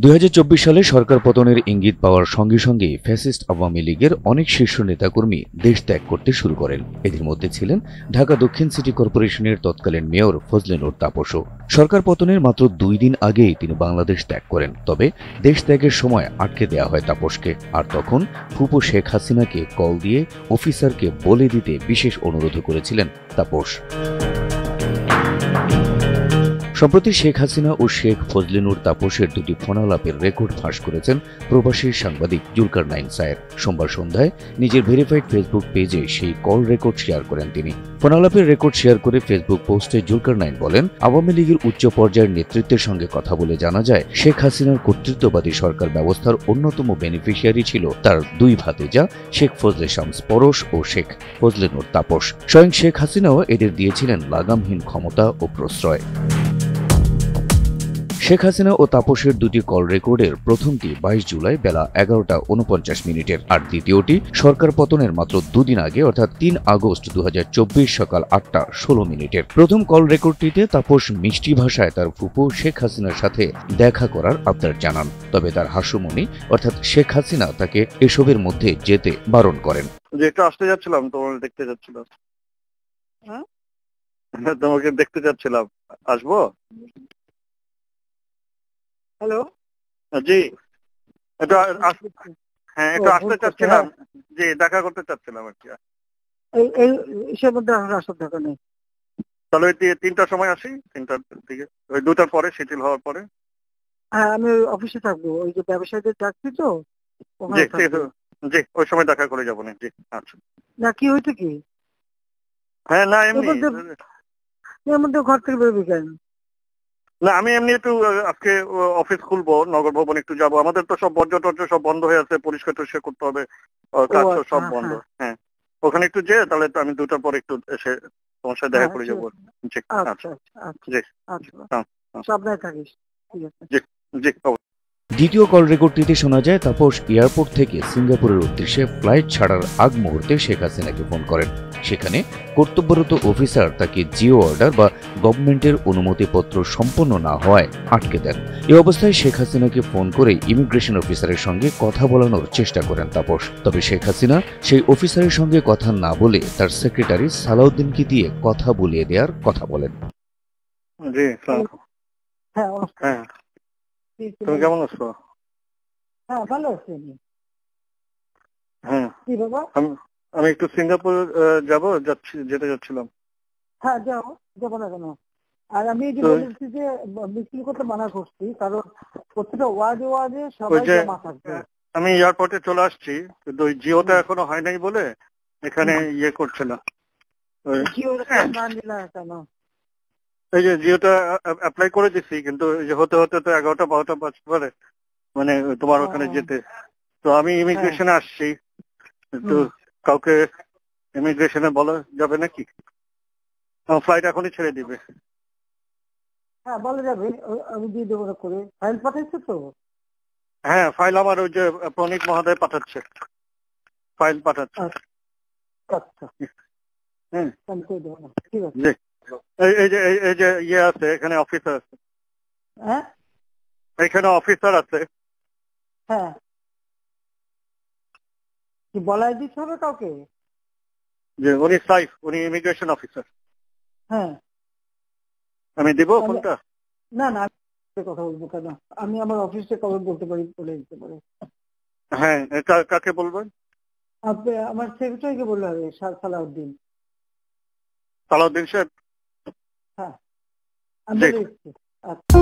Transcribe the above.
২০২৪ সালে সরকার পতনের ইঙ্গিত পাওয়ার সঙ্গে সঙ্গেই ফ্যাসিস্ট আওয়ামী লীগের অনেক শীর্ষ নেতাকর্মী দেশ ত্যাগ করতে শুরু করেন। এদের মধ্যে ছিলেন ঢাকা দক্ষিণ সিটি কর্পোরেশনের তৎকালীন মেয়র ফজলে নূর তাপসও। সরকার পতনের মাত্র ২ দিন আগেই তিনি বাংলাদেশ ত্যাগ করেন। তবে দেশ ত্যাগের সময় আটকে দেওয়া হয় তাপসকে। আর তখন ফুপু শেখ হাসিনাকে কল দিয়ে অফিসারকে বলে দিতে বিশেষ অনুরোধ করেছিলেন তাপস। সম্প্রতি শেখ হাসিনা ও শেখ ফজলে নূর তাপসের দুটি ফোনালাপের রেকর্ড ফাঁস করেছেন প্রবাসী সাংবাদিক জুলকারনাইন সায়ের। সোমবার সন্ধ্যায় নিজের ভেরিফাইড ফেসবুক পেজে সেই কল রেকর্ড শেয়ার করেন তিনি। ফোনালাপের রেকর্ড শেয়ার করে ফেসবুক পোস্টে জুলকারনাইন বলেন, আওয়ামী লীগের উচ্চ পর্যায়ের নেতৃত্বের সঙ্গে কথা বলে জানা যায় শেখ হাসিনার কর্তৃত্ববাদী সরকার ব্যবস্থার অন্যতম বেনিফিশিয়ারি ছিল তার দুই ভাতিজা শেখ ফজলে শামস পরশ ও শেখ ফজলে নূর তাপস। স্বয়ং শেখ হাসিনাও এদের দিয়েছিলেন লাগামহীন ক্ষমতা ও প্রশ্রয়। শেখ হাসিনা ও তাপসের দুটি কল রেকর্ডের প্রথমটি ২২ জুলাই বেলা ১১:৪৯ আর দ্বিতীয়টি সরকার পতনের মাত্র দুদিন আগে অর্থাৎ ৩ আগস্ট ২০২৪ সকাল ৮:১৬। প্রথম কল রেকর্ডটিতে তাপস মিষ্টি ভাষায় তার ফুপু শেখ হাসিনার সাথে দেখা করার আবদার জানান। তবে তার হাসুমণি অর্থাৎ শেখ হাসিনা তাকে এসবের মধ্যে যেতে বারণ করেন। একটু আসতে যাচ্ছিলাম, তোমাকে দেখতে যাচ্ছিলাম। তোমাকে দেখতে যাচ্ছিলাম, আসবো? হ্যালো, জি, একটু হ্যাঁ, একটু আসতে চাচ্ছিলাম। জি, দেখা করতে চাচ্ছিলাম আর কি। এসব মধ্যে আসার দরকার নেই। তাহলে ৩টার সময় আসি, ৩টার দিকে, ওই ২টার পরে, শিথিল হওয়ার পরে। হ্যাঁ, আমি অফিসে থাকবো, ওই যে ব্যবসায়ীদের ডাকছি তো। জি, ওই সময় দেখা করে যাবো না। জি, আচ্ছা। না, কি হয়েছে কি? হ্যাঁ, না এমনি এর মধ্যে ঘর থেকে বেরোবি কেন? না, আমি এমনি একটু আজকে অফিস খুলবো, নগর ভবন একটু যাবো। আমাদের তো সব বর্জ্য সব বন্ধ হয়ে আছে, পরিষ্কার টরিষ্কার করতে হবে, কাজ সব বন্ধ। হ্যাঁ, ওখানে একটু যেয়ে তাহলে তো আমি ২টার পরে একটু এসে তোমার সাথে দেখা করে যাবো। জি, আচ্ছা, জি, সাবধানে থাকিস। ঠিক আছে। জি, জি। দ্বিতীয় কল রেকর্ডটিতে শোনা যায় তাপস এয়ারপোর্ট থেকে সিঙ্গাপুরের উদ্দেশ্যে ফ্লাইট ছাড়ার আগ মুহূর্তে শেখ হাসিনাকে ফোন করেন। সেখানে কর্তব্যরত অফিসার তাকে জিও অর্ডার বা গভর্নমেন্টের অনুমতিপত্র সম্পন্ন না হওয়ায় আটকে দেন। এ অবস্থায় শেখ হাসিনাকে ফোন করে ইমিগ্রেশন অফিসারের সঙ্গে কথা বলানোর চেষ্টা করেন তাপস। তবে শেখ হাসিনা সেই অফিসারের সঙ্গে কথা না বলে তার সেক্রেটারি সালাউদ্দিনকে দিয়ে কথা বলিয়ে দেওয়ার কথা বলেন। জি, হ্যাঁ, তুমি কেমন আছো? হ্যাঁ, ভালো আছি আমি। হ্যাঁ, কি বাবা? আমি একটু সিঙ্গাপুর যেতে যাচ্ছিলাম। হ্যাঁ, যাবো না কেন? আর আমি এই যে বলেছি যে মিছিল করতে মানা করছি, কারণ প্রত্যেকটা ওয়ার্ডে সবাই জমা থাকবে। আমি এয়ারপোর্টে চলে আসছি, কিন্তু ওই জিওটা এখনো হয় নাই বলে এখানে ইয়ে করছে না। কেন? এই যে জিওটা অ্যাপ্লাই করে দিচ্ছি, কিন্তু এই যে হতে হতে তো ১১টা ১২টা বাজতে পারে, মানে তোমার ওখানে যেতে। তো আমি ইমিগ্রেশনে আসছি, তো কাউকে ইমিগ্রেশনে বলা যাবে নাকি? ফ্লাইট এখনই ছেড়ে দিবে। হ্যাঁ, বলা যাবে, আমি দিয়ে দেবো করে। ফাইল পাঠাইছো তো? হ্যাঁ, ফাইল আমার ওই যে প্রণীত মহোদয় পাঠাচ্ছে, ফাইল পাঠাচ্ছে। আচ্ছা, আমি করে দেবো না। ঠিক আছে। এই যে ইয়ে আছে, এখানে অফিসার আছে। হ্যাঁ, এখানে অফিসার আছে। হ্যাঁ, কি বলাই দিতে হবে কাউকে? যে উনি সাইফ, উনি ইমিগ্রেশন অফিসার। হ্যাঁ, আমি দিব ফোনটা? না, কথা বলবো কেন? আমি আমার অফিসে কবে বলতে পারি, বলে দিতে পারি। হ্যাঁ, কাকে বলবেন? আপনি আমার সেক্রেটারিকে বললে হবে, সালাউদ্দিন। সালাউদ্দিন সাহেব? হ্যাঁ, আমি বলে দিচ্ছি। আচ্ছা।